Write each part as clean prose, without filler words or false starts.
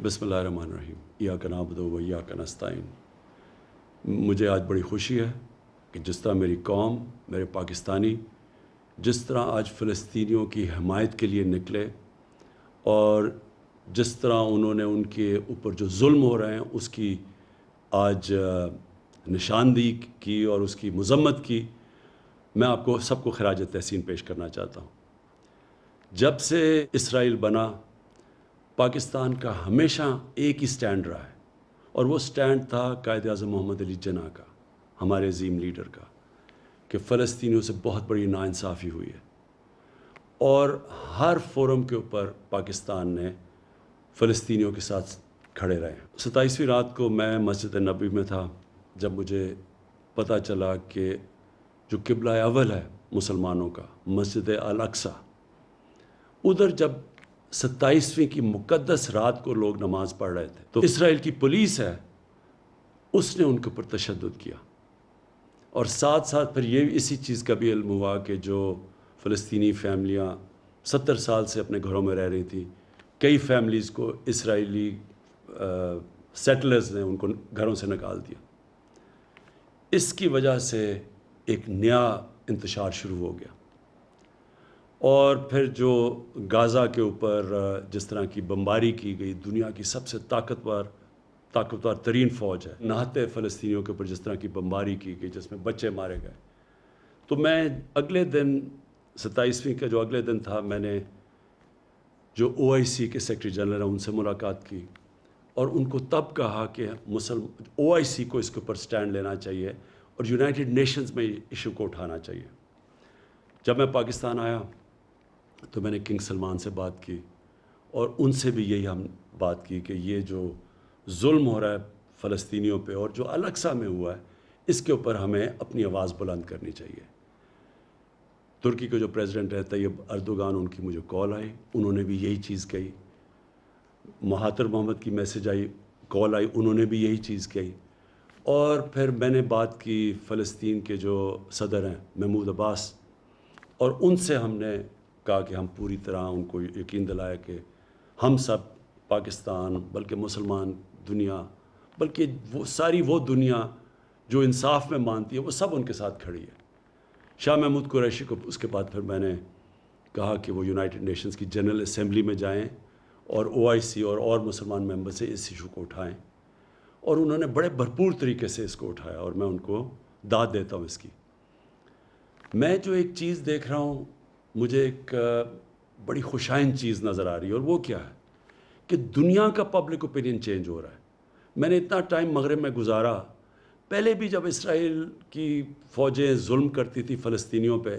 बिस्मिल्लाहिर्रहमानिर्रहीम इय्याका नअबुदु व इय्याका नस्तईन। मुझे आज बड़ी खुशी है कि जिस तरह मेरी कौम, मेरे पाकिस्तानी जिस तरह आज फ़लस्तीनियों की हिमायत के लिए निकले और जिस तरह उन्होंने उनके ऊपर जो जुल्म हो रहे हैं उसकी आज निशानदेही की और उसकी मज़म्मत की, मैं आपको सबको खिराज तहसीन पेश करना चाहता हूँ। जब से इसराइल बना, पाकिस्तान का हमेशा एक ही स्टैंड रहा है और वो स्टैंड था कायद-ए-आज़म मोहम्मद अली जिन्ना का, हमारे अजीम लीडर का, कि फ़लस्तीनियों से बहुत बड़ी नाइंसाफ़ी हुई है और हर फोरम के ऊपर पाकिस्तान ने फ़लस्तीनियों के साथ खड़े रहे। 27वीं रात को मैं मस्जिद नबी में था जब मुझे पता चला कि जो क़िबला अव्वल है मुसलमानों का, मस्जिद अल-अक़सा, उधर जब 27वीं की मुक़द्दस रात को लोग नमाज़ पढ़ रहे थे तो इसराइल की पुलिस है उसने उनके ऊपर तशद्दुद किया। और साथ साथ फिर ये इसी चीज़ का भी इल्म हुआ कि जो फ़लस्तीनी फैमिलियाँ 70 साल से अपने घरों में रह रही थी, कई फैमिलीज़ को इसराइली सेटलर्स ने उनको घरों से निकाल दिया। इसकी वजह से एक नया इंतशार शुरू हो गया और फिर जो गाज़ा के ऊपर जिस तरह की बमबारी की गई, दुनिया की सबसे ताकतवर तरीन फ़ौज है, नहाते फ़लस्तीनियों के ऊपर जिस तरह की बमबारी की गई जिसमें बच्चे मारे गए, तो मैं अगले दिन 27वीं का जो अगले दिन था, मैंने जो OIC के सेक्रेटरी जनरल हैं उनसे मुलाकात की और उनको तब कहा कि OIC को इसके ऊपर स्टैंड लेना चाहिए और यूनाइटेड नेशंस में इशू को उठाना चाहिए। जब मैं पाकिस्तान आया तो मैंने किंग सलमान से बात की और उनसे भी यही हम बात की कि ये जो जुल्म हो रहा है फ़लस्तीनियों पे और जो अल-अक़सा में हुआ है, इसके ऊपर हमें अपनी आवाज़ बुलंद करनी चाहिए। तुर्की के जो प्रेसिडेंट है तैयब अर्दोगान, उनकी मुझे कॉल आई, उन्होंने भी यही चीज़ कही। महातिर मोहम्मद की मैसेज आई, कॉल आई, उन्होंने भी यही चीज़ कही। और फिर मैंने बात की फ़लस्तीन के जो सदर हैं महमूद अब्बास, और उनसे हमने कहा कि हम पूरी तरह उनको यकीन दिलाया कि हम सब पाकिस्तान, बल्कि मुसलमान दुनिया, बल्कि वो दुनिया जो इंसाफ में मानती है, वो सब उनके साथ खड़ी है। शाह महमूद कुरैशी को उसके बाद फिर मैंने कहा कि वो यूनाइटेड नेशंस की जनरल असेंबली में जाएं और OIC और मुसलमान मेंबर से इस इशू को उठाएं, और उन्होंने बड़े भरपूर तरीके से इसको उठाया और मैं उनको दाद देता हूँ इसकी। मैं जो एक चीज़ देख रहा हूँ, मुझे एक बड़ी खुशाइन चीज़ नज़र आ रही है और वो क्या है कि दुनिया का पब्लिक ओपिनियन चेंज हो रहा है। मैंने इतना टाइम मगरिब में गुजारा, पहले भी जब इसराइल की फ़ौजें जुल्म करती थी फ़लस्तीनियों पे,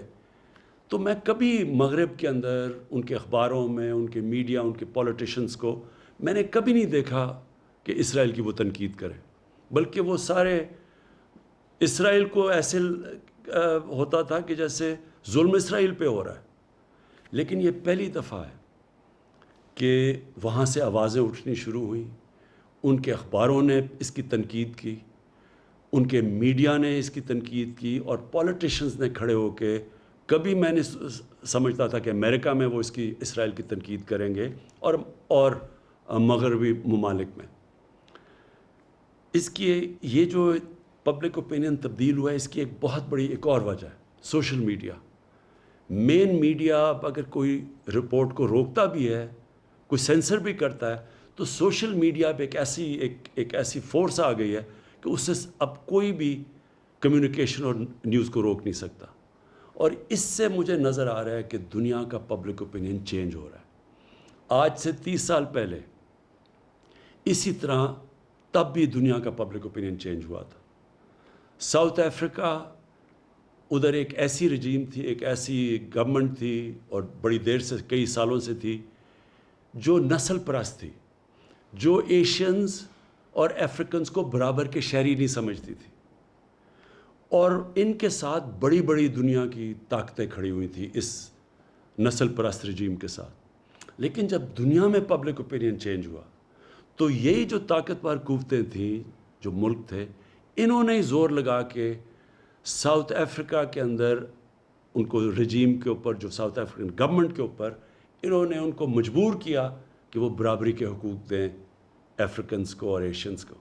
तो मैं कभी मगरिब के अंदर उनके अखबारों में, उनके मीडिया, उनके पॉलिटिशियंस को मैंने कभी नहीं देखा कि इसराइल की वो तनकीद करें, बल्कि वो सारे इसराइल को ऐसे होता था कि जैसे जुल्म इसराइल पे हो रहा है। लेकिन ये पहली दफ़ा है कि वहाँ से आवाज़ें उठनी शुरू हुई, उनके अखबारों ने इसकी तनकीद की, उनके मीडिया ने इसकी तनकीद की और पॉलिटिशियंस ने खड़े होके, कभी मैंने समझता था कि अमेरिका में वो इसकी इसराइल की तनकीद करेंगे और मगरबी ममालिक में। इसकी ये जो पब्लिक ओपिनियन तब्दील हुआ है, इसकी एक बहुत बड़ी एक और वजह है सोशल मीडिया। मेन मीडिया अगर कोई रिपोर्ट को रोकता भी है, कोई सेंसर भी करता है, तो सोशल मीडिया पे एक ऐसी फोर्स आ गई है कि उससे अब कोई भी कम्युनिकेशन और न्यूज़ को रोक नहीं सकता। और इससे मुझे नज़र आ रहा है कि दुनिया का पब्लिक ओपिनियन चेंज हो रहा है। आज से 30 साल पहले इसी तरह तब भी दुनिया का पब्लिक ओपिनियन चेंज हुआ था। साउथ अफ्रीका, उधर एक ऐसी रजीम थी, एक ऐसी गवर्नमेंट थी और बड़ी देर से, कई सालों से थी, जो नस्ल परस्त थी, जो एशियंस और अफ्रीकन्स को बराबर के शहरी नहीं समझती थी, और इनके साथ बड़ी बड़ी दुनिया की ताकतें खड़ी हुई थी इस नस्ल परस्त रजीम के साथ। लेकिन जब दुनिया में पब्लिक ओपिनियन चेंज हुआ तो यही जो ताकतवर कुव्वतें थी, जो मुल्क थे, इन्होंने ही ज़ोर लगा के साउथ अफ्रीका के अंदर उनको रजीम के ऊपर, जो साउथ अफ्रीकन गवर्नमेंट के ऊपर, इन्होंने उनको मजबूर किया कि वो बराबरी के हुकूक दें افریقنس کو اور ایشینز کو.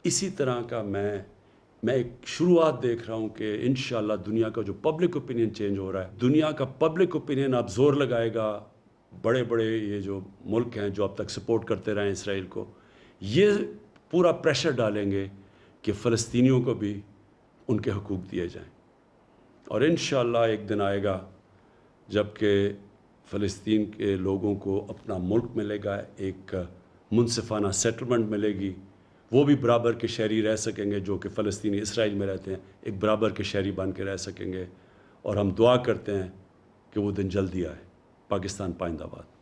اسی طرح کا میں ایک شروعات دیکھ رہا ہوں کہ انشاءاللہ دنیا کا جو پبلک اوپینین چینج ہو رہا ہے، دنیا کا پبلک اوپینین اب زور لگائے گا. بڑے بڑے یہ جو ملک ہیں جو اب تک سپورٹ کرتے رہے ہیں اسرائیل کو، یہ پورا پریشر ڈالیں گے کہ فلسطینیوں کو بھی ان کے حقوق دیے جائیں. اور انشاءاللہ ایک دن آئے گا جب کہ فلسطین کے لوگوں کو اپنا ملک ملے گا، ایک منصفانہ سیٹلمنٹ ملے گی، وہ بھی برابر کے شہری رہ سکیں گے جو کہ فلسطینی اسرائیل میں رہتے ہیں، ایک برابر کے شہری بن کے رہ سکیں گے. اور ہم دعا کرتے ہیں کہ وہ دن جلدی آئے. پاکستان پائندہ باد.